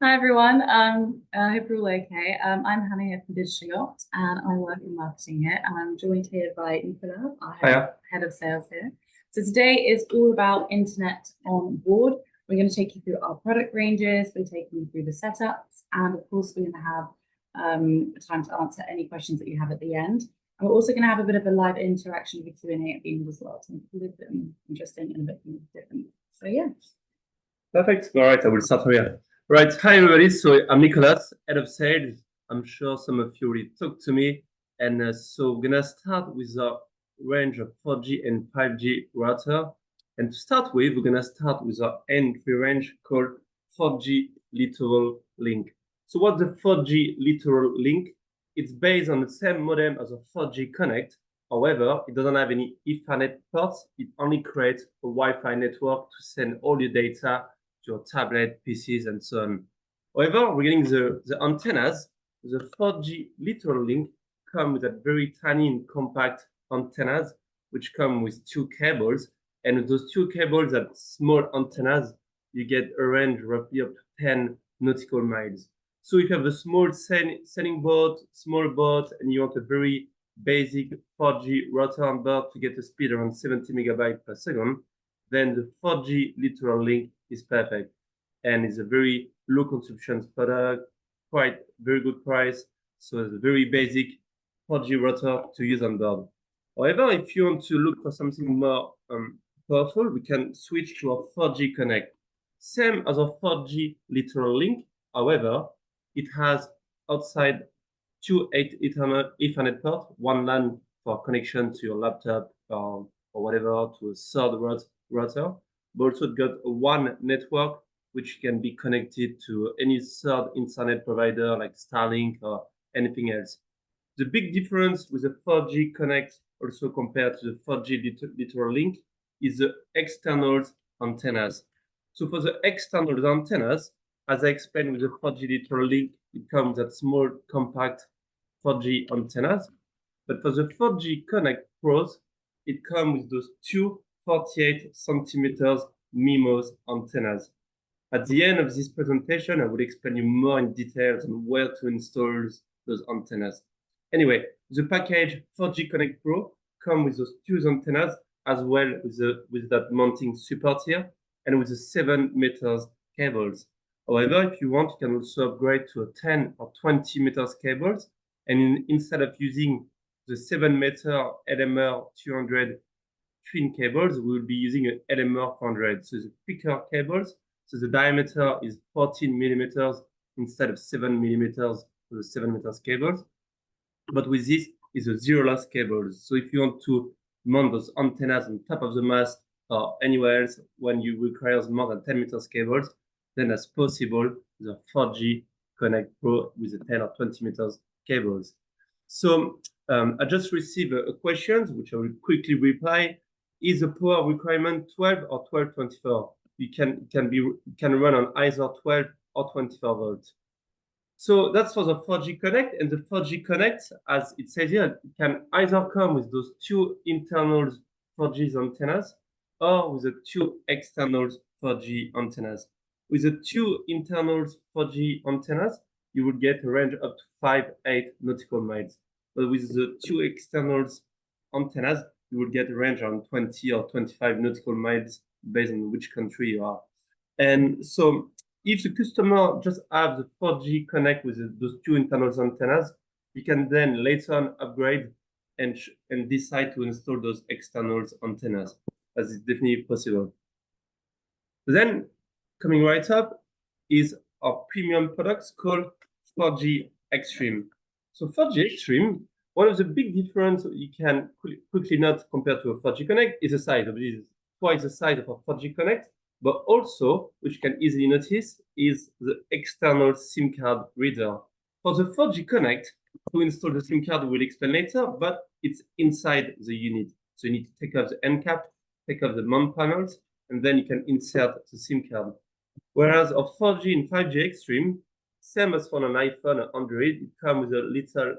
Hi everyone. I hope you're all okay. I'm Hannah here from Digital Yacht and I work in marketing here. And I'm joined here by Nicola, our Hiya. head of sales here. So today is all about internet on board. We're going to take you through our product ranges, we're taking you through the setups, and of course we're going to have time to answer any questions that you have at the end. And we're also going to have a bit of a live interaction with Q&A at the end as well to make it a little bit more interesting and a bit more different. So yeah. Perfect. All right, I will start here. Right. Hi, everybody. So I'm Nicholas, head of sales. I'm sure some of you already talked to me. And so we're going to start with a range of 4G and 5G router. And to start with, we're going to start with our entry range called 4G Littoral Link. So what's the 4G Littoral Link? It's based on the same modem as a 4G Connect. However, it doesn't have any Ethernet ports. It only creates a Wi-Fi network to send all your data to your tablet, PCs, and so on. However, regarding the antennas, the 4G Littoral Link come with a very tiny and compact antennas, which come with two cables. And with those two cables, that small antennas, you get a range roughly up to 10 nautical miles. So if you have a small sailing boat, small boat, and you want a very basic 4G router on board to get a speed around 70 megabytes per second, then the 4G Littoral Link is perfect. And it's a very low consumption product, quite very good price. So it's a very basic 4G router to use on board. However, if you want to look for something more powerful, we can switch to a 4G Connect. Same as a 4G Littoral Link. However, it has outside two Ethernet port, one LAN for connection to your laptop or whatever, to a third router. But also got a one network which can be connected to any third internet provider like Starlink or anything else. The big difference with the 4G Connect also compared to the 4G Littoral Link is the external antennas. So for the external antennas, as I explained with the 4G Littoral Link, it comes at small, compact 4G antennas. But for the 4G Connect Pros, it comes with those two 48 centimeters MIMOs antennas. At the end of this presentation, I will explain you more in details on where to install those antennas. Anyway, the package 4G Connect Pro comes with those two antennas as well with that mounting support here and with the 7 meters cables. However, if you want, you can also upgrade to a 10 or 20 meters cables. And instead of using the 7 meter LMR 200 twin cables, we will be using an LMR 400. So the thicker cables. So the diameter is 14 millimeters instead of 7 millimeters for the 7 meters cables. But with this is a zero loss cables. So if you want to mount those antennas on top of the mast or anywhere else when you require more than 10 meters cables, then that's possible with a 4G Connect Pro with the 10 or 20 meters cables. So I just received a question, which I will quickly reply. Is the power requirement 12 or 1224? You can run on either 12 or 24 volts. So that's for the 4G Connect, and the 4G Connect, as it says here, can either come with those two internal 4G antennas or with the two external 4G antennas. With the two internal 4G antennas, you would get a range up to 5-8 nautical miles. But with the two external antennas, you would get a range around 20 or 25 nautical miles based on which country you are. And so if the customer just have the 4G Connect with those two internal antennas, you can then later on upgrade and decide to install those external antennas, as it's definitely possible. Then coming right up is our premium products called 4G Xtream. So 4G Xtream, one of the big difference you can quickly note compared to a 4G Connect is the size. It is twice the size of a 4G Connect, but also, which you can easily notice, is the external SIM card reader. For the 4G Connect, to install the SIM card, we'll explain later, but it's inside the unit. So you need to take off the end cap, take off the mount panels, and then you can insert the SIM card. Whereas of 4G and 5G Xtream, same as for an iPhone or Android, it comes with a little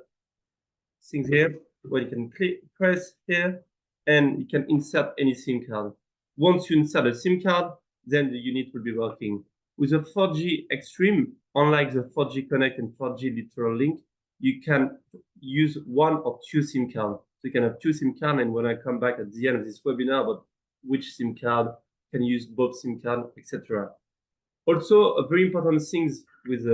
thing here where you can press here and you can insert any SIM card. Once you insert a SIM card, then the unit will be working. With the 4G Xtream, unlike the 4G Connect and 4G Literal Link, you can use one or two SIM cards. So you can have two SIM cards, and when I come back at the end of this webinar about which SIM card can use both SIM cards, etc. Also, a very important thing with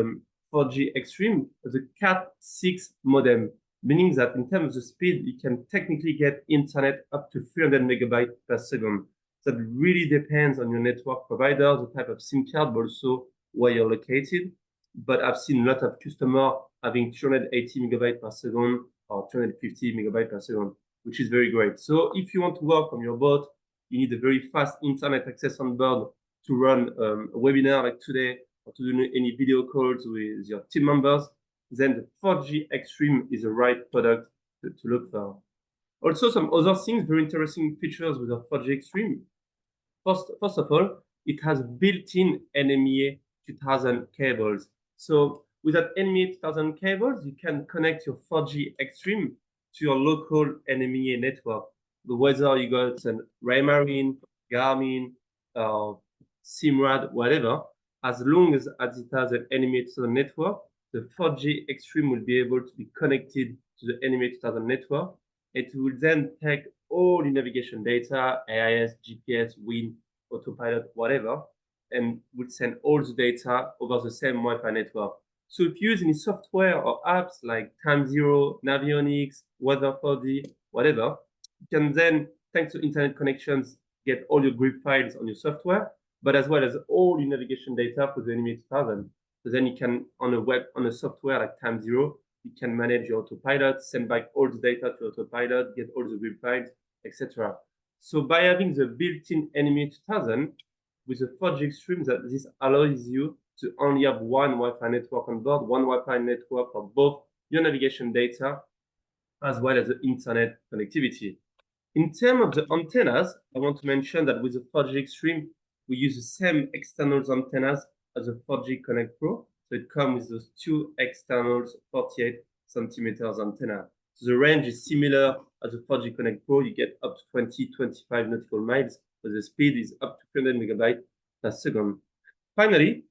4G Xtream, the Cat6 modem, meaning that in terms of the speed, you can technically get internet up to 300 megabytes per second. That really depends on your network provider, the type of SIM card, but also where you're located. But I've seen a lot of customers having 280 megabytes per second or 250 megabytes per second, which is very great. So if you want to work on your boat, you need a very fast internet access on board to run a webinar like today, or to do any video calls with your team members, then the 4G Xtream is the right product to look for. Also, some other things, very interesting features with the 4G Xtream. First of all, it has built-in NMEA 2000 cables. So with that NMEA 2000 cables, you can connect your 4G Xtream to your local NMEA network. Whether you got an Raymarine, Garmin, Simrad, whatever, as long as it has an NMEA 2000 network, the 4G Xtream will be able to be connected to the NMEA 2000 network. It will then take all the navigation data, AIS, GPS, wind, autopilot, whatever, and will send all the data over the same Wi-Fi network. So if you use any software or apps like Time Zero, Navionics, Weather4D, whatever, you can then, thanks to internet connections, get all your grip files on your software, but as well as all your navigation data for the NMEA 2000. So then you can, on a software like Time Zero, you can manage your autopilot, send back all the data to autopilot, get all the grip files, etc. So by having the built-in NMEA 2000 with the 4G Xtream, that this allows you to only have one Wi-Fi network on board, one Wi-Fi network for both your navigation data as well as the internet connectivity. In terms of the antennas, I want to mention that with the 4G Xtream, we use the same external antennas as the 4G Connect Pro. So it comes with those two external 48 centimeters antenna. So the range is similar as the 4G Connect Pro. You get up to 20-25 nautical miles, but the speed is up to 300 megabytes per second. Finally,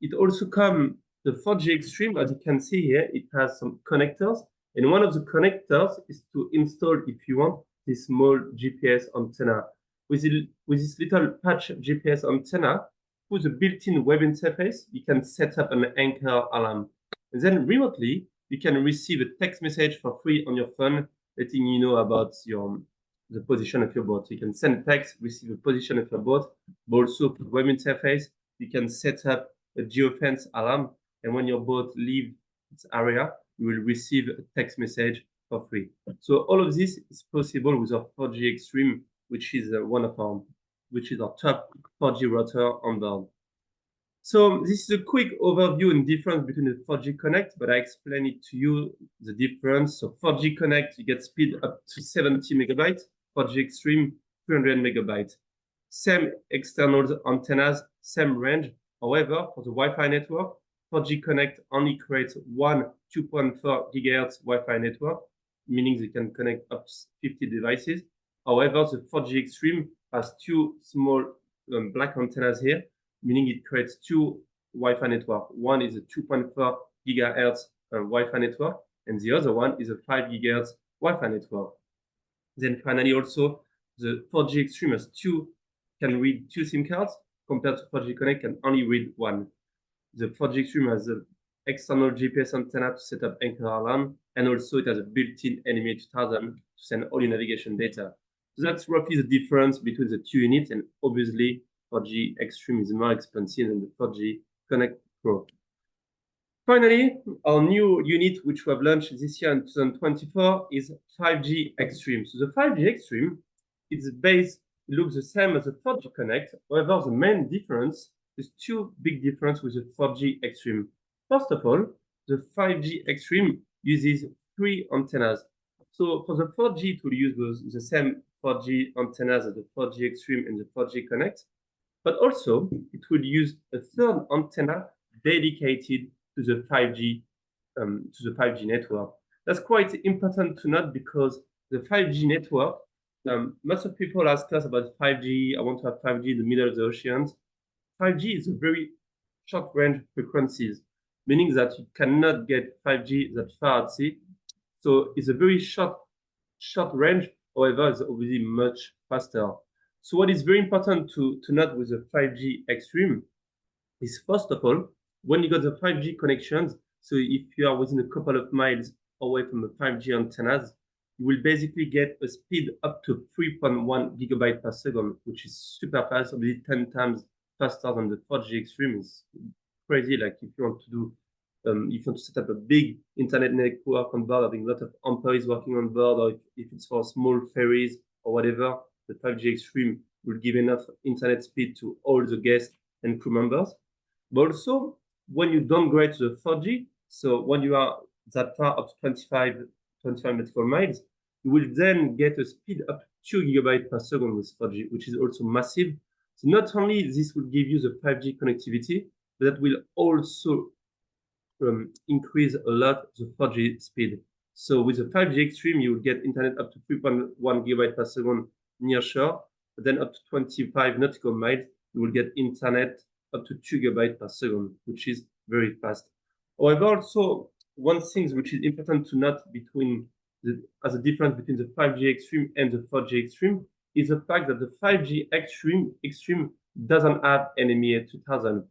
it also comes, the 4G Xtream, as you can see here, it has some connectors. And one of the connectors is to install, if you want, this small GPS antenna. With this little patch GPS antenna, with a built-in web interface, you can set up an anchor alarm. And then remotely, you can receive a text message for free on your phone, letting you know about the position of your boat. You can send text, receive the position of your boat, but also for the web interface, you can set up a geofence alarm. And when your boat leaves its area, you will receive a text message for free. So all of this is possible with our 4G Xtream, which is our top 4G router on board. So this is a quick overview and difference between the 4G Connect, but I explain it to you, the difference. So 4G Connect, you get speed up to 70 megabytes, 4G Xtream, 300 megabytes. Same external antennas, same range. However, for the Wi-Fi network, 4G Connect only creates one 2.4 gigahertz Wi-Fi network, meaning you can connect up to 50 devices. However, the 4G Xtream has two small black antennas here, meaning it creates two Wi-Fi networks. One is a 2.4 gigahertz Wi-Fi network, and the other one is a 5 gigahertz Wi-Fi network. Then finally, also, the 4G Xtream can read two SIM cards, compared to 4G Connect can only read one. The 4G Xtream has an external GPS antenna to set up anchor alarm, and also it has a built-in NMEA 2000 to send all your navigation data. So that's roughly the difference between the two units, and obviously 4G Xtream is more expensive than the 4G Connect Pro. Finally, our new unit, which we have launched this year in 2024, is 5G Xtream. So the 5G Xtream, looks the same as the 4G Connect. However, the main difference is two big differences with the 4G Xtream. First of all, the 5G Xtream uses three antennas. So for the 4G, it will use the same 4G antennas as the 4G Xtream and the 4G Connect, but also it will use a third antenna dedicated to the 5G network. That's quite important to note, because the 5G network, lots of people ask us about 5G. I want to have 5G in the middle of the oceans. 5G is a very short range frequencies, meaning that you cannot get 5G that far at sea. So it's a very short range, however, it's obviously much faster. So what is very important to note with the 5G Xtream is, first of all, when you got the 5G connections, so if you are within a couple of miles away from the 5G antennas, you will basically get a speed up to 3.1 gigabyte per second, which is super fast, obviously 10 times faster than the 4G Xtream. Is crazy. Like if you want to do, if you want to set up a big internet network on board, having a lot of employees working on board, or if it's for small ferries or whatever, the 5G Xtream will give enough internet speed to all the guests and crew members. But also, when you downgrade to the 4G, so when you are that far up to 25 nautical miles, you will then get a speed up to 2 gigabytes per second with 4G, which is also massive. So not only this will give you the 5G connectivity, but that will also increase a lot the 4G speed. So with the 5G Xtream, you will get internet up to 3.1 gigabytes per second near shore, but then up to 25 nautical miles, you will get internet up to 2 gigabytes per second, which is very fast. However, also one thing which is important to note as a difference between the 5G Xtream and the 4G Xtream is the fact that the 5G Xtream doesn't have NMEA 2000.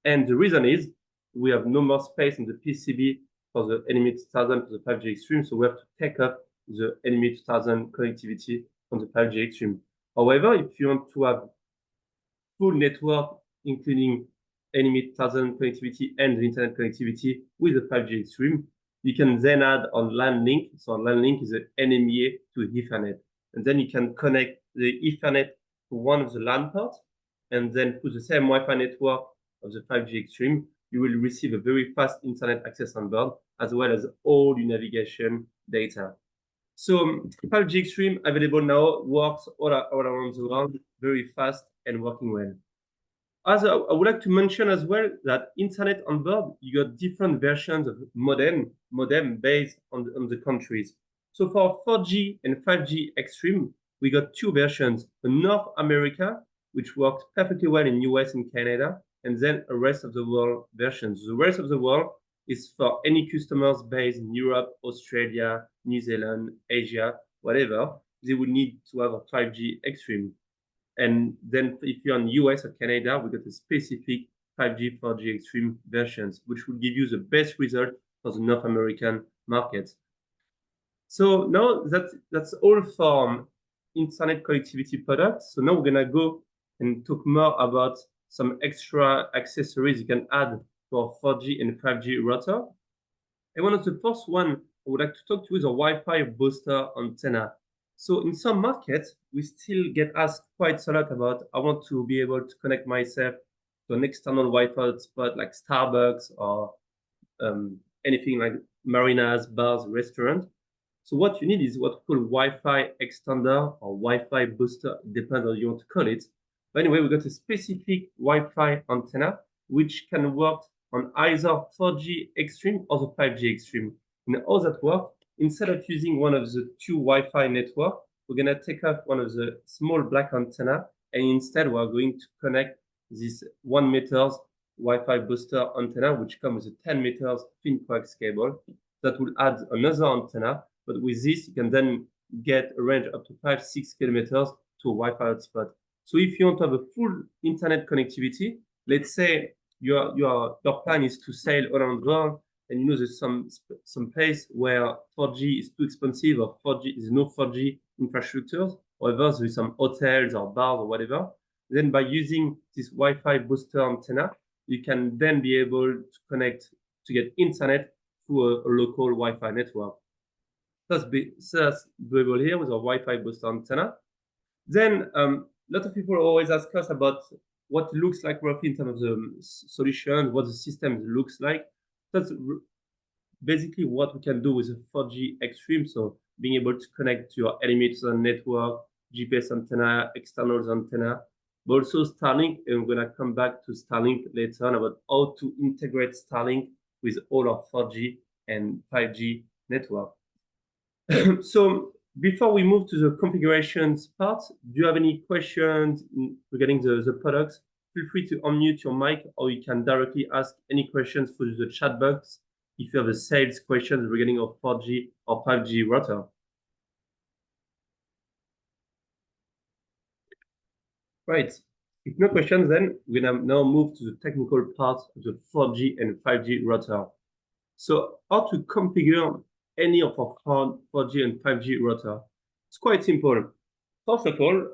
And the reason is we have no more space in the PCB for the NMEA 2000 for the 5G Xtream, so we have to take up the NMEA 2000 connectivity on the 5G Xtream. However, if you want to have full network, including NMEA 1000 connectivity and the internet connectivity with the 5G Xtream, you can then add on LAN link. So LAN link is an NMEA to Ethernet. And then you can connect the Ethernet to one of the LAN ports, and then through the same Wi-Fi network of the 5G Xtream, you will receive a very fast internet access on board, as well as all your navigation data. So 5G Xtream available now, works all around the world, very fast and working well. As I would like to mention as well that internet on board, you got different versions of modem based on the countries. So for 4G and 5G Xtream, we got two versions: a North America, which works perfectly well in US and Canada, and then a rest of the world version. The rest of the world is for any customers based in Europe, Australia, New Zealand, Asia, whatever. They would need to have a 5G Xtream. And then if you're in US or Canada, we got a specific 5G, 4G Xtream versions, which will give you the best result for the North American market. So now that's all for internet connectivity products. So now we're gonna go and talk more about some extra accessories you can add for 4G and 5G router. And one of the first one I would like to talk to is a Wi-Fi booster antenna. So in some markets, we still get asked quite a lot about, I want to be able to connect myself to an external Wi-Fi hotspot like Starbucks or anything like marinas, bars, restaurants. So what you need is what we call Wi-Fi extender or Wi-Fi booster, depends on how you want to call it. But anyway, we got a specific Wi-Fi antenna, which can work on either 4G Xtream or the 5G Xtream. And how that works, instead of using one of the two Wi-Fi networks, we're going to take off one of the small black antenna, and instead we're going to connect this 1 meter Wi-Fi booster antenna, which comes with a 10 meters thin coax cable. That will add another antenna, but with this, you can then get a range up to 5-6 kilometers to a Wi-Fi hotspot. So if you want to have a full internet connectivity, let's say your plan is to sail around the world, and you know there's some place where 4G is too expensive, or 4G is no 4G infrastructures, or there's some hotels or bars or whatever. Then by using this Wi-Fi booster antenna, you can then be able to connect to get internet through a local Wi-Fi network. That's doable here with a Wi-Fi booster antenna. Then a lot of people always ask us about what it looks like roughly in terms of the solution, what the system looks like. That's basically what we can do with a 4G Xtream. So being able to connect to your LME network, GPS antenna, external antenna, but also Starlink. And we're gonna come back to Starlink later on about how to integrate Starlink with all our 4G and 5G network. So before we move to the configurations part, do you have any questions regarding the products? feel free to unmute your mic, or you can directly ask any questions through the chat box if you have a sales questions regarding of 4G or 5G router. Right. If no questions, then we're gonna now move to the technical part of the 4G and 5G router. So how to configure any of our 4G and 5G router? It's quite simple. First of all,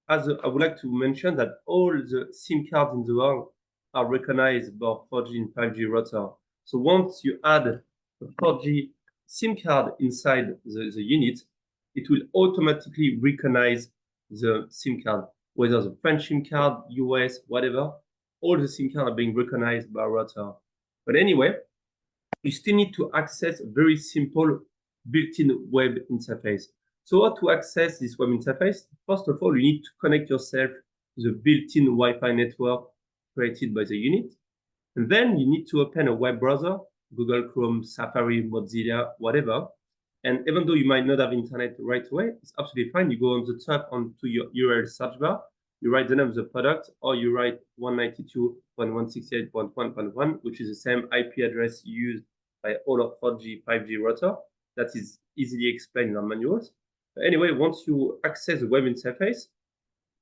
I would like to mention that all the SIM cards in the world are recognized by 4G and 5G router. So once you add a 4G SIM card inside the unit, it will automatically recognize the SIM card, whether the French SIM card, US, whatever, all the SIM cards are being recognized by router. But anyway, you still need to access a very simple built-in web interface. So how to access this web interface? First of all, you need to connect yourself to the built-in Wi-Fi network created by the unit. And then you need to open a web browser, Google Chrome, Safari, Mozilla, whatever. And even though you might not have internet right away, it's absolutely fine. You go on the top onto your URL search bar, you write the name of the product, or you write 192.168.1.1, which is the same IP address used by all of 4G, 5G router. That is easily explained in our manuals. But anyway, once you access the web interface,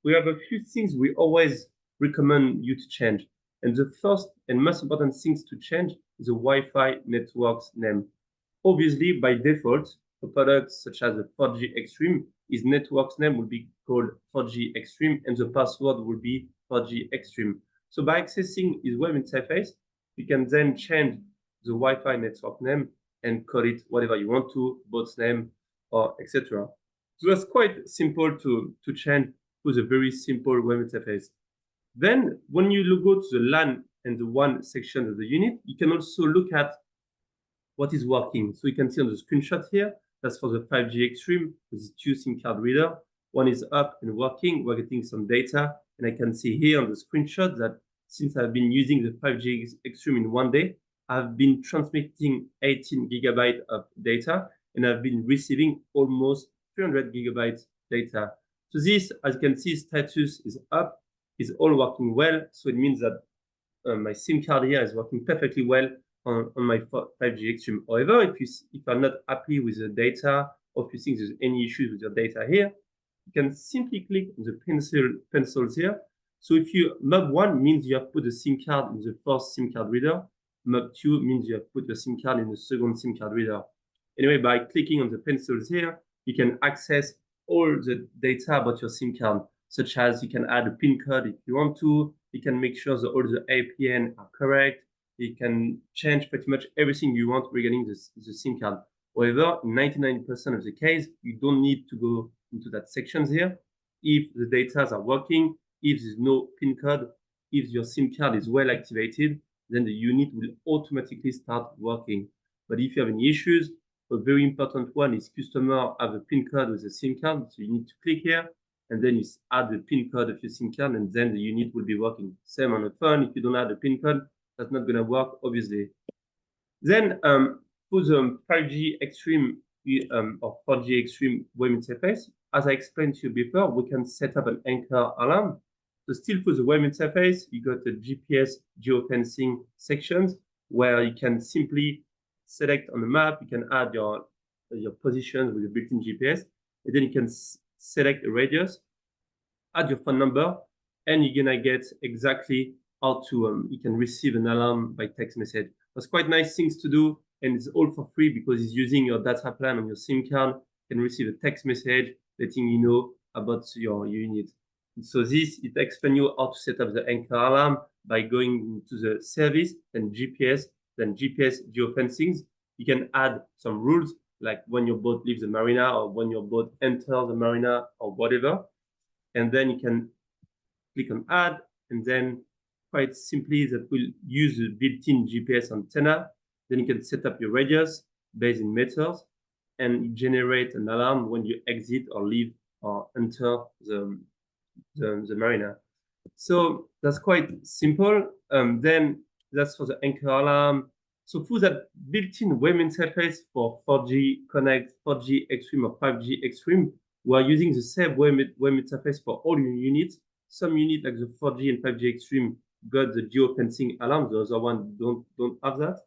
we have a few things we always recommend you to change. And the first and most important things to change is the Wi-Fi network's name. Obviously, by default, for products such as the 4G Xtream, its network's name will be called 4G Xtream, and the password will be 4G Xtream. So by accessing its web interface, you can then change the Wi-Fi network name and call it whatever you want to, bot's name, or etc. So that's quite simple to change with a very simple web interface. Then when you go to the LAN and the WAN section of the unit, you can also look at what is working. So you can see on the screenshot here, that's for the 5G Xtream with the 2 SIM card reader. One is up and working, we're getting some data. And I can see here on the screenshot that since I've been using the 5G Xtream in one day, I've been transmitting 18 gigabytes of data, and I've been receiving almost 300 gigabytes data. So this, as you can see, status is up, is all working well. So it means that my SIM card here is working perfectly well on my 5G Xtream. However, if you're not happy with the data, or if you think there's any issues with your data here, you can simply click on the pencils here. So if you mub 1 means you have put the SIM card in the first SIM card reader. Mub 2 means you have put the SIM card in the second SIM card reader. Anyway, by clicking on the pencils here, you can access all the data about your SIM card, such as you can add a PIN code if you want to. You can make sure that all the APN are correct. You can change pretty much everything you want regarding the SIM card. However, in 99% of the case, you don't need to go into that sections here. If the data are working, if there's no PIN code, if your SIM card is well activated, then the unit will automatically start working. But if you have any issues, a very important one is customer have a PIN code with a SIM card. So you need to click here, and then you add the PIN code of your SIM card, and then the unit will be working. Same on the phone. If you don't add the PIN code, that's not going to work, obviously. Then for the 5G Xtream or 4G Xtream web interface, as I explained to you before, we can set up an anchor alarm. So still for the web interface, you got the GPS geofencing sections where you can simply select on the map, you can add your positions with the built-in GPS, and then you can select a radius, add your phone number, and you're gonna get exactly how to, you can receive an alarm by text message. That's quite nice things to do, and it's all for free because it's using your data plan on your SIM card. You can receive a text message letting you know about your unit. So this, it explains you how to set up the anchor alarm by going to the service, then GPS geofencing. You can add some rules, like when your boat leaves the marina or when your boat enters the marina or whatever. And then you can click on add, and then quite simply that will use the built-in GPS antenna. Then you can set up your radius based in meters and generate an alarm when you exit or leave or enter the marina. So that's quite simple. Then that's for the anchor alarm. So for that built-in web interface for 4G Connect, 4G Xtream or 5G Xtream, we are using the same web interface for all your units. some unit like the 4G and 5G Xtream got the geofencing alarm. The other one don't have that.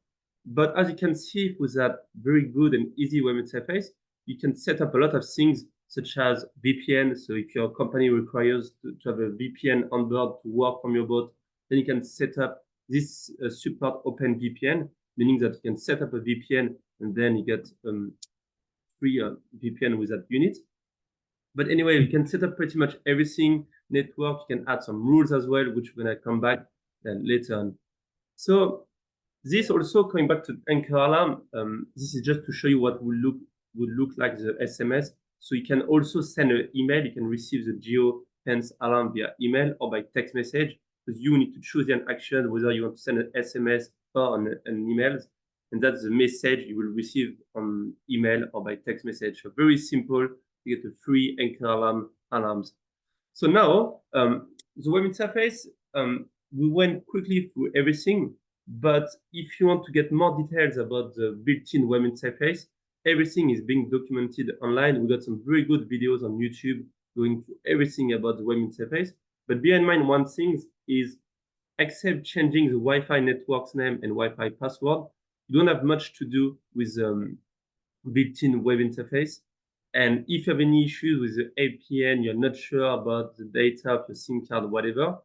But as you can see, with that very good and easy web interface, you can set up a lot of things such as VPN. So if your company requires to have a VPN on board to work from your boat, then you can set up this support Open VPN, meaning that you can set up a VPN and then you get free VPN with that unit. But anyway, you can set up pretty much everything. Network, you can add some rules as well, which we're gonna come back then later on. So this also coming back to Anchor Alarm, this is just to show you what would look like the SMS. So you can also send an email. You can receive the geofence alarm via email or by text message, because you need to choose an action whether you want to send an SMS or an email, and that's the message you will receive on email or by text message. So very simple to get a free Anchor alarms. So now the web interface, we went quickly through everything. But if you want to get more details about the built-in web interface, everything is being documented online. We got some very good videos on YouTube going through everything about the web interface. But bear in mind one thing is, except changing the Wi-Fi network's name and Wi-Fi password, you don't have much to do with built-in web interface. And if you have any issues with the APN, you're not sure about the data of your SIM card, whatever,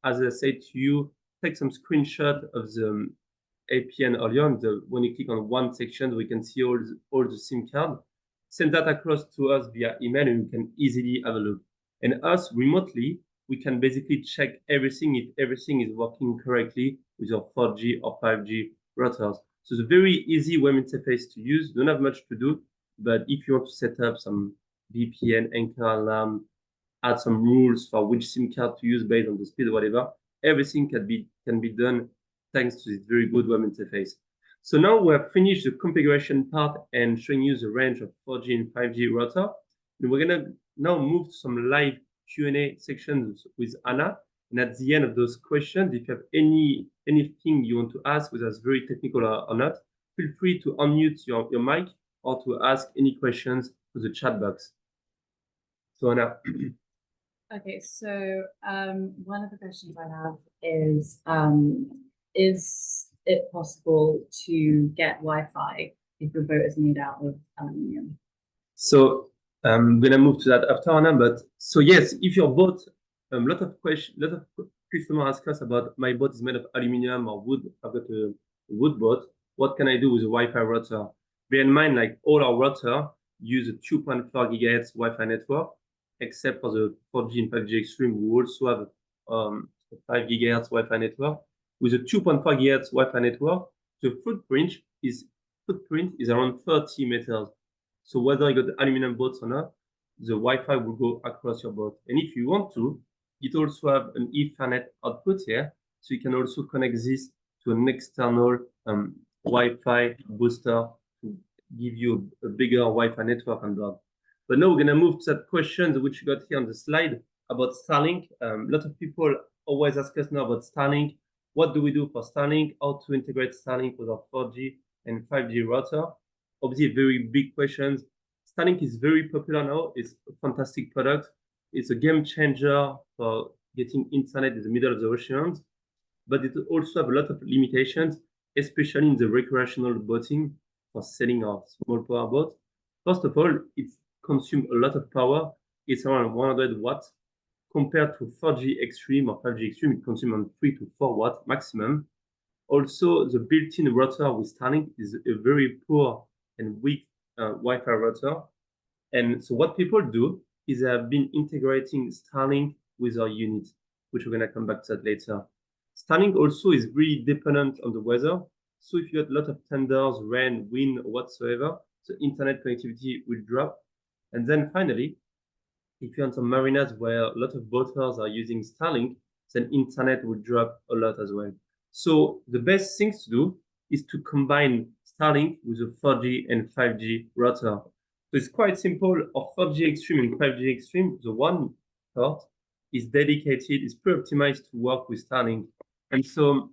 as I said to you, take some screenshot of the APN earlier on. When you click on one section, we can see all the SIM card. Send that across to us via email, and we can easily have a look. And us remotely, we can basically check everything if everything is working correctly with your 4G or 5G routers. So it's a very easy web interface to use. Don't have much to do, but if you want to set up some VPN, Anchor Alarm, add some rules for which SIM card to use based on the speed or whatever, everything can be done thanks to this very good web interface. So now we have finished the configuration part and showing you the range of 4G and 5G router. And we're gonna now move to some live Q&A sections with Anna. And at the end of those questions, if you have anything you want to ask, whether it's very technical or not, feel free to unmute your mic or to ask any questions to the chat box. So Anna. Okay, so one of the questions I have is it possible to get Wi-Fi if your boat is made out of aluminium? So I'm gonna move to that after Anna, but so yes, if your boat, a lot of customers ask us about my boat is made of aluminium or wood. I've got a wood boat. What can I do with a Wi-Fi router? Bear in mind, like all our router use a 2.4 gigahertz Wi-Fi network. Except for the 4G and 5G Xtream, we also have a 5 gigahertz Wi-Fi network. With a 2.4 gigahertz Wi-Fi network, the footprint is around 30 meters. So whether you got aluminum boats or not, the Wi-Fi will go across your boat. And if you want to, it also have an Ethernet output here, so you can also connect this to an external Wi-Fi booster to give you a bigger Wi-Fi network on board. But now we're going to move to that question which you got here on the slide about Starlink. A lot of people always ask us now about Starlink. What do we do for Starlink? How to integrate Starlink with our 4G and 5G router? Obviously, very big questions. Starlink is very popular now. It's a fantastic product. It's a game changer for getting internet in the middle of the oceans, but it also have a lot of limitations, especially in the recreational boating for sailing our small power boat. First of all, it's consume a lot of power. It's around 100 watts compared to 4G Xtream or 5G Xtream. It consumes around 3 to 4 watts maximum. Also, the built-in router with Starlink is a very poor and weak Wi-Fi router. And so what people do is they have been integrating Starlink with our unit, which we're going to come back to that later. Starlink also is really dependent on the weather. So if you get a lot of thunders, rain, wind, or whatsoever, the internet connectivity will drop. And then finally, if you're on some marinas where a lot of boaters are using Starlink, then internet will drop a lot as well. So the best things to do is to combine Starlink with a 4G and 5G router. So it's quite simple. Our 4G Xtream and 5G Xtream, the one part is dedicated, is pre-optimized to work with Starlink. And so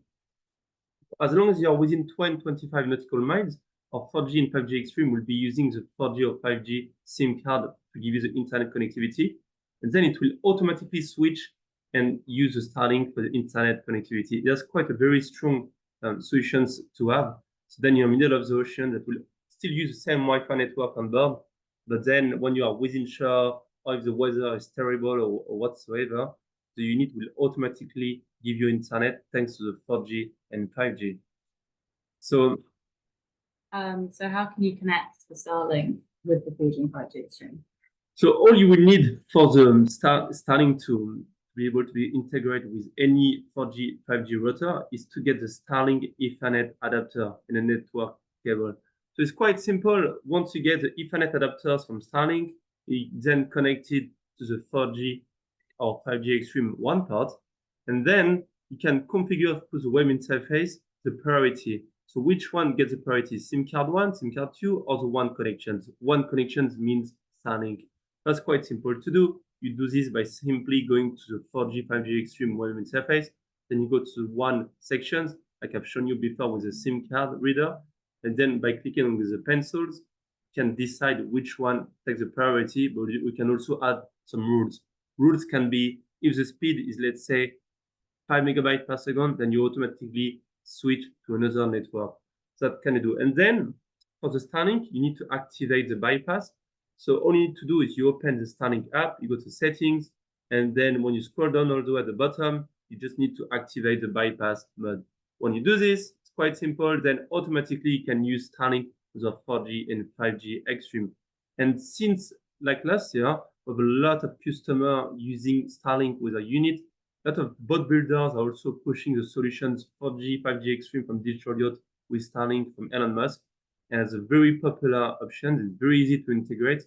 as long as you're within 25 nautical miles, our 4G and 5G Xtream will be using the 4G or 5G SIM card to give you the internet connectivity. And then it will automatically switch and use the Starlink for the internet connectivity. There's quite a very strong solutions to have. So then you're in the middle of the ocean that will still use the same Wi-Fi network on board, but then when you are within shore, or if the weather is terrible or whatsoever, the unit will automatically give you internet thanks to the 4G and 5G. So how can you connect the Starlink with the 4G and 5G Xtream? So all you will need for the Starlink to be able to be integrated with any 4G, 5G router is to get the Starlink Ethernet adapter in a network cable. So it's quite simple. Once you get the Ethernet adapters from Starlink, you then connect it to the 4G or 5G Xtream one port, and then you can configure through the web interface the priority. So which one gets the priority? SIM card 1, SIM card 2, or the one connections? One connections means Starlink. That's quite simple to do. You do this by simply going to the 4G, 5G Xtream web interface. Then you go to one sections, like I've shown you before with the SIM card reader. And then by clicking on the pencils, you can decide which one takes the priority, but we can also add some rules. Rules can be, if the speed is, let's say, 5 megabytes per second, then you automatically switch to another network. So that can you do. And then for the Starlink, you need to activate the bypass. So all you need to do is you open the Starlink app, you go to settings, and then when you scroll down all the way at the bottom, you just need to activate the bypass mode. When you do this, it's quite simple. Then automatically you can use Starlink with a 4G and 5G Xtream. And since like last year, we have a lot of customers using Starlink with a unit. A lot of boat builders are also pushing the solutions 4G, 5G Xtream from Digital Yacht with Starlink from Elon Musk. And it's a very popular option. It's very easy to integrate,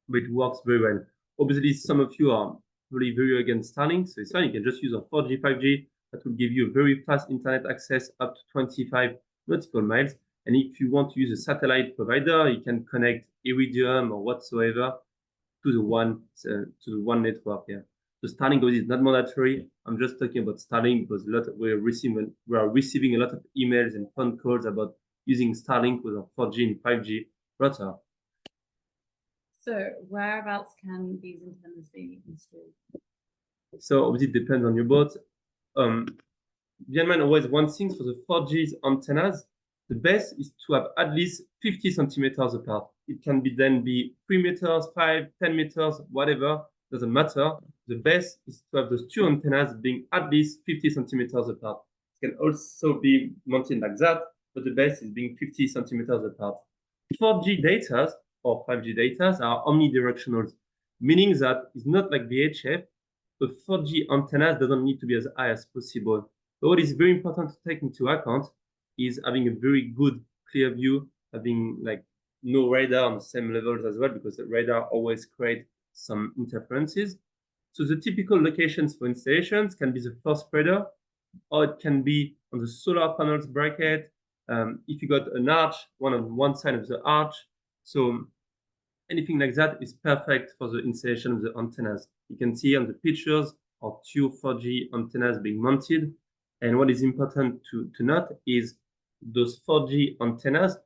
but it works very well. Obviously, some of you are really very against Starlink, so it's fine. You can just use a 4G, 5G that will give you a very fast internet access up to 25 nautical miles. And if you want to use a satellite provider, you can connect Iridium or whatsoever to the one network here. So Starlink is not mandatory. I'm just talking about Starlink because we are receiving a lot of emails and phone calls about using Starlink with a 4G and 5G router. So whereabouts can these antennas be installed? So obviously it depends on your boat. Bear in mind always one thing for the 4G antennas, the best is to have at least 50 centimeters apart. It can then be 3 meters, 5, 10 meters, whatever, doesn't matter. The best is to have those two antennas being at least 50 centimeters apart. It can also be mounted like that, but the best is being 50 centimeters apart. 4G data or 5G data are omnidirectional, meaning that it's not like VHF. The 4G antennas doesn't need to be as high as possible. But what is very important to take into account is having a very good clear view, having like no radar on the same levels as well, because the radar always creates some interferences. So the typical locations for installations can be the first spreader, or it can be on the solar panels bracket. If you got an arch, one on one side of the arch. So anything like that is perfect for the installation of the antennas. You can see on the pictures of two 4G antennas being mounted. And what is important to note is those 4G antennas,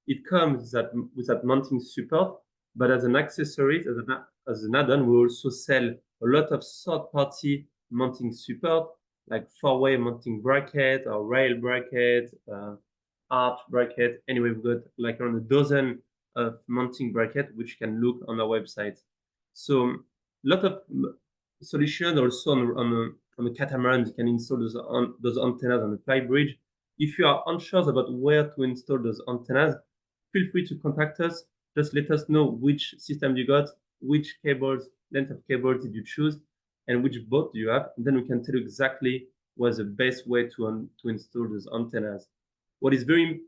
it comes with that mounting support, but as an accessory, as an add-on, we also sell a lot of third-party mounting support, like four-way mounting bracket or rail bracket, arch bracket. Anyway, we've got like around a dozen of mounting bracket, which you can look on our website. So a lot of solutions also on a catamaran. You can install those antennas on the fly bridge. If you are unsure about where to install those antennas, feel free to contact us. Just let us know which system you got, which cables, length of cables did you choose, and which boat do you have. And then we can tell you exactly what's the best way to install those antennas. What is very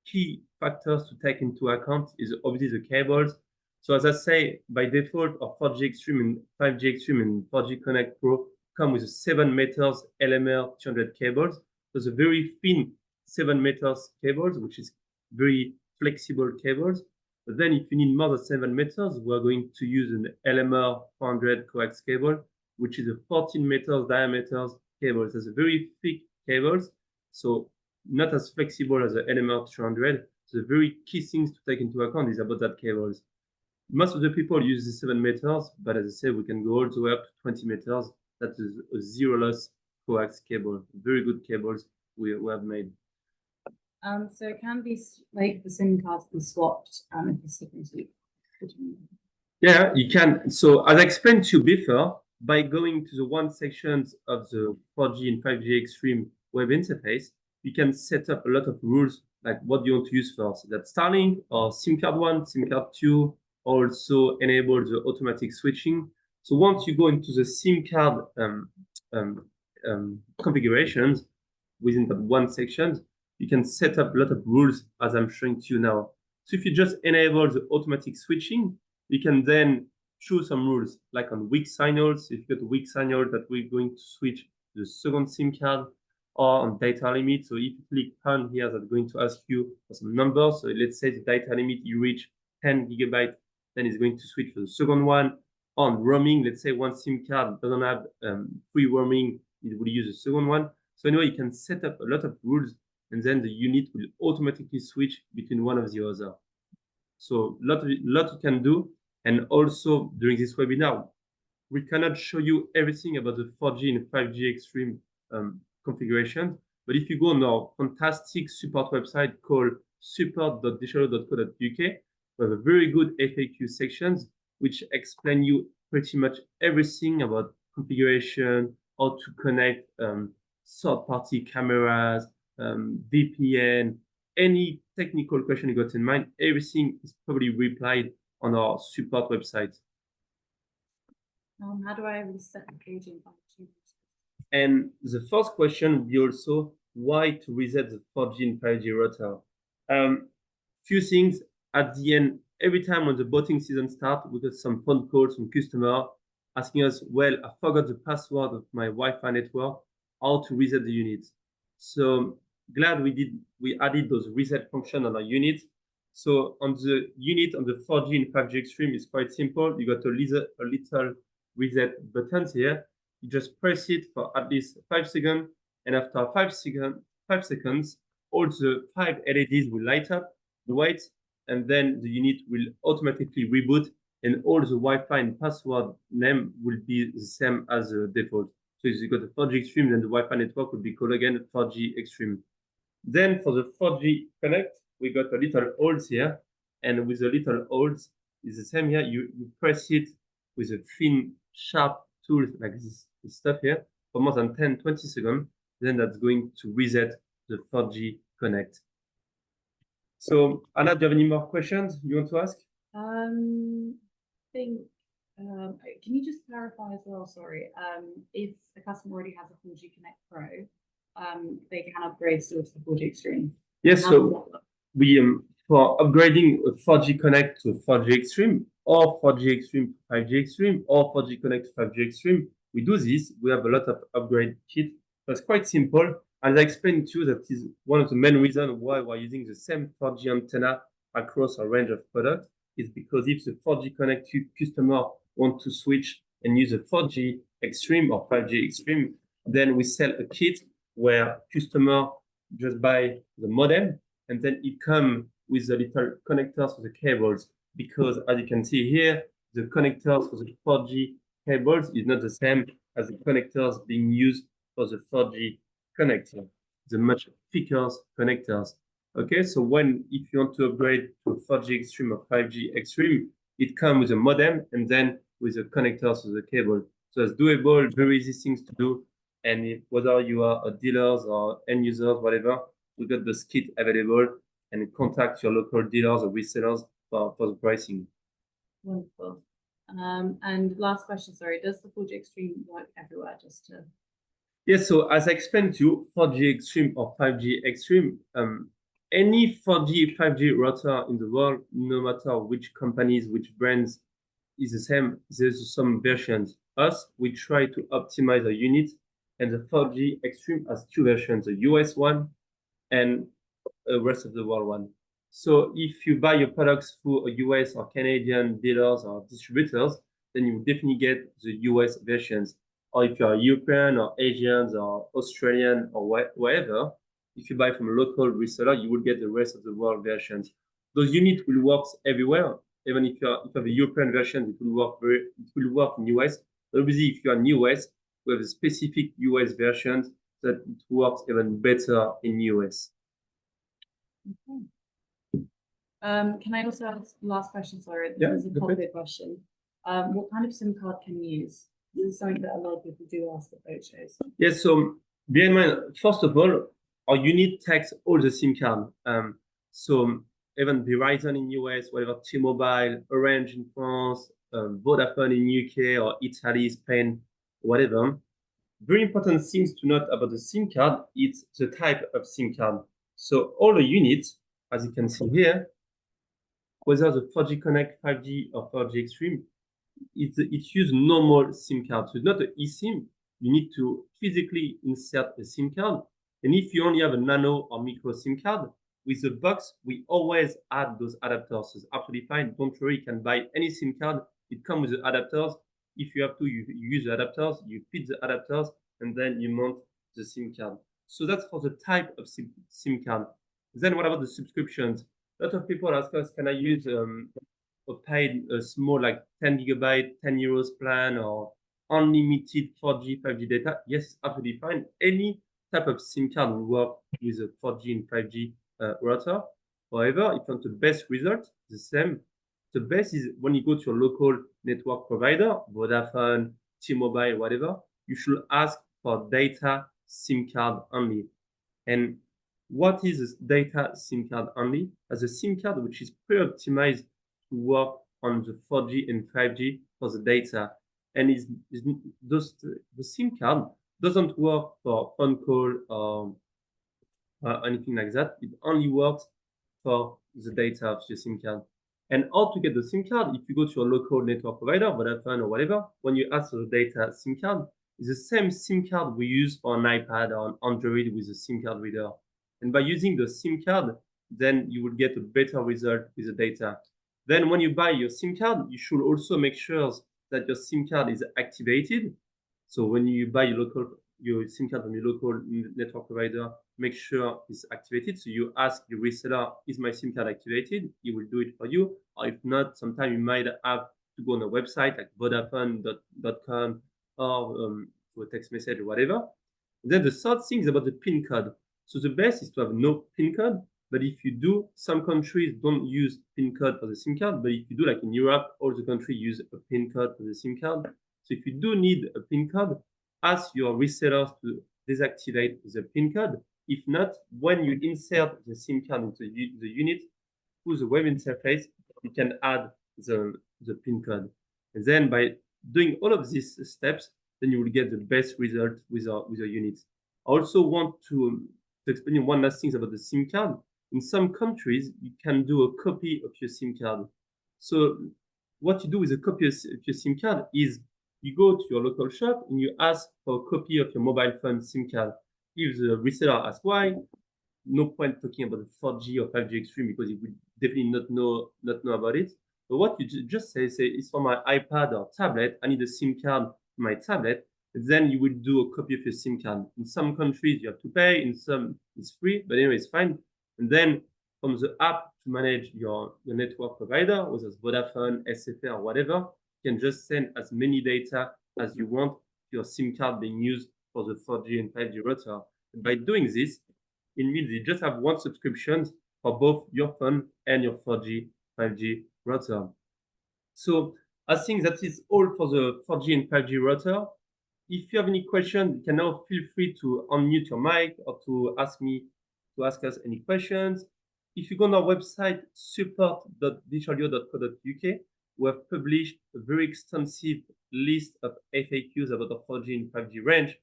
key factors to take into account is obviously the cables. So as I say, by default, our 4G Xtream and 5G Xtream and 4G Connect Pro come with a 7 meters LMR 200 cables. So the very thin 7 meters cables, which is very flexible cables. But then if you need more than 7 meters, we're going to use an LMR 400 coax cable, which is a 14 meters diameter cable. So it's a very thick cables. So not as flexible as the LMR 200. So the very key things to take into account is about that cables. Most of the people use the 7 meters, but as I said, we can go all the way up to 20 meters. That is a zero loss coax cable. Very good cables we have made. So it can be like the SIM cards be swapped if the signals weak. Yeah, you can. So as I explained to you before, by going to the one sections of the 4G and 5G Xtream web interface, you can set up a lot of rules like what you want to use first. That's Starlink or SIM card 1, SIM card 2, also enable the automatic switching. So once you go into the SIM card configurations within that one section, you can set up a lot of rules as I'm showing to you now. So if you just enable the automatic switching, you can then choose some rules like on weak signals. If you got a weak signal that we're going to switch to the second SIM card, or on data limit. So if you click on here, that's going to ask you for some numbers. So let's say the data limit you reach 10 gigabytes, then it's going to switch for the second one. On roaming, let's say one SIM card doesn't have free roaming, it will use the second one. So anyway, you can set up a lot of rules, and then the unit will automatically switch between one of the other. So lot you can do. And also during this webinar, we cannot show you everything about the 4G and 5G Xtream configuration. But if you go on our fantastic support website called support.digital.co.uk, we have a very good FAQ sections which explain you pretty much everything about configuration, how to connect third-party cameras, VPN, any technical question you got in mind, everything is probably replied on our support website. How do I reset the paging function? And the first question would be also why to reset the 4G and 5G router. Few things at the end, every time when the boating season starts, we get some phone calls from customer asking us, well, I forgot the password of my Wi-Fi network, how to reset the unit. So glad we added those reset function on our unit. So on the unit on the 4G and 5G Xtream, it's quite simple. You got a little reset buttons here. You just press it for at least 5 seconds, and after 5 seconds, all the 5 LEDs will light up, white, and then the unit will automatically reboot, and all the Wi-Fi and password name will be the same as the default. So if you got the 4G Xtream, then the Wi-Fi network will be called again 4G Xtream. Then for the 4G Connect, we got a little holes here, and with the little holes, it's the same here. You press it with a thin, sharp tool like this stuff here for more than 10-20 seconds, then that's going to reset the 4G Connect. So Anna, do you have any more questions you want to ask? Can you just clarify as well, sorry, if the customer already has a 4G Connect Pro, they can upgrade still to the 4G Xtream? Yes, so we for upgrading a 4G Connect to 4G Xtream, or 4G Xtream to 5G Xtream, or 4G Connect to 5G Xtream, we do this. We have a lot of upgrade kit. That's quite simple. As I explained to you, that is one of the main reasons why we're using the same 4G antenna across a range of products, is because if the 4G Connect customer want to switch and use a 4G Xtream or 5G Xtream, then we sell a kit where customer just buy the modem, and then it comes with the little connectors for the cables, because as you can see here, the connectors for the 4G cables is not the same as the connectors being used for the 4G connector, the much thicker connectors. Okay, so if you want to upgrade to a 4G Xtream or 5G Xtream, it comes with a modem and then with the connectors to the cable. So it's doable, very easy things to do. And whether you are a dealers or end users, whatever, we got the kit available, and contact your local dealers or resellers for the pricing. Wonderful. And last question, sorry, does the 4G Xtream work everywhere? Just to... Yes, so as I explained to you, 4G Xtream or 5G Xtream, any 4G, 5G router in the world, no matter which companies, which brands, is the same. There's some versions. Us, we try to optimize a unit, and the 4G Xtream has 2 versions, the US one and the rest of the world one. So if you buy your products through a US or Canadian dealers or distributors, then you will definitely get the US versions. Or if you are European or Asians or Australian or wherever, if you buy from a local reseller, you will get the rest of the world versions. Those units will work everywhere. even if you have a European version, it will work in US. But obviously, if you are in US, we have a specific US version that it works even better in US. Okay. Can I also ask the last question? Sorry, Yeah, this is a popular question. What kind of SIM card can you use? This is something that a lot of people do ask at boat shows. Yes, so bear in mind, first of all, our unit takes all the SIM card. So even Verizon in US, whatever, T-Mobile, Orange in France, Vodafone in UK or Italy, Spain, whatever. Very important things to note about the SIM card, it's the type of SIM card. So all the units, as you can see here, whether the 4G Connect, 5G or 4G Xtream, it uses normal SIM card. So it's not an eSIM. You need to physically insert a SIM card. And if you only have a nano or micro SIM card, with the box, we always add those adapters. So it's absolutely fine. Don't worry, you can buy any SIM card. It comes with the adapters. If you have to, you use the adapters, you fit the adapters, and then you mount the SIM card. So that's for the type of SIM card. Then what about the subscriptions? A lot of people ask us, can I use paid a small like 10 gigabyte, 10 euros plan or unlimited 4G, 5G data? Yes, absolutely fine. Any type of SIM card will work with a 4G and 5G router. However, if you want the best result, the same. The best is when you go to your local network provider, Vodafone, T-Mobile, whatever, you should ask for data SIM card only. And what is a data SIM card only? As a SIM card which is pre-optimized to work on the 4G and 5G for the data. And the SIM card doesn't work for phone call or anything like that. It only works for the data of your SIM card. And how to get the SIM card, if you go to your local network provider, Vodafone or whatever, when you ask for the data SIM card, it's the same SIM card we use for an iPad or an Android with a SIM card reader. And by using the SIM card, then you will get a better result with the data. Then when you buy your SIM card, you should also make sure that your SIM card is activated. So when you buy your SIM card from your local network provider, make sure it's activated. So you ask the reseller, is my SIM card activated? He will do it for you. Or if not, sometimes you might have to go on a website like Vodafone.com or to a text message or whatever. And then the third thing is about the PIN code. So the best is to have no PIN code. But if you do, some countries don't use PIN code for the SIM card. But if you do, like in Europe, all the countries use a PIN code for the SIM card. So if you do need a PIN code, ask your resellers to deactivate the PIN code. If not, when you insert the SIM card into the unit through the web interface, you can add the PIN code. And then by doing all of these steps, then you will get the best result with your unit. I also want to explain you one last thing about the SIM card. In some countries, you can do a copy of your SIM card. So what you do with a copy of your SIM card is you go to your local shop and you ask for a copy of your mobile phone SIM card. If the reseller asks why, no point talking about the 4G or 5G Xtream because he would definitely not know about it. But what you just say is for my iPad or tablet, I need a SIM card for my tablet. Then you will do a copy of your SIM card. In some countries, you have to pay. In some, it's free. But anyway, it's fine. And then from the app to manage your network provider, whether it's Vodafone, SFR, or whatever, you can just send as many data as you want to your SIM card being used for the 4G and 5G router. And by doing this, it means you just have one subscription for both your phone and your 4G, 5G router. So I think that is all for the 4G and 5G router. If you have any questions, you can now feel free to unmute your mic or to ask us any questions. If you go on our website, support.digitalyacht.co.uk, we have published a very extensive list of FAQs about the 4G and 5G range.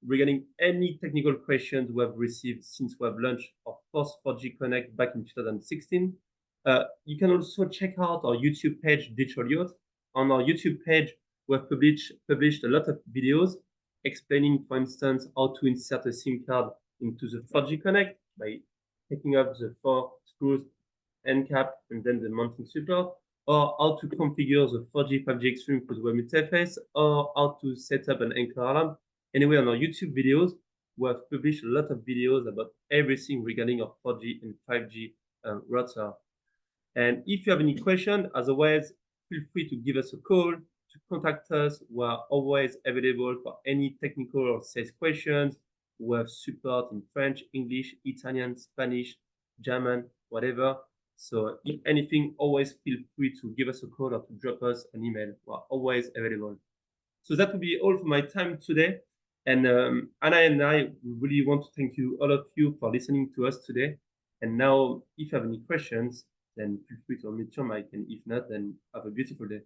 Regarding any technical questions we have received since we have launched our first 4G Connect back in 2016. You can also check out our YouTube page, Digital Yacht. On our YouTube page, we have published a lot of videos explaining, for instance, how to insert a SIM card into the 4G Connect by taking off the 4 screws, end cap, and then the mounting support, or how to configure the 4G, 5G Xtream for the web interface, or how to set up an anchor alarm. Anyway, on our YouTube videos, we have published a lot of videos about everything regarding our 4G and 5G router. And if you have any question, as always, feel free to give us a call, to contact us. We are always available for any technical or sales questions. We have support in French, English, Italian, Spanish, German, whatever. So if anything, always feel free to give us a call or to drop us an email. We are always available. So that will be all for my time today. And Anna and I really want to thank you, all of you, for listening to us today. And now, if you have any questions, then feel free to unmute your mic. And if not, then have a beautiful day.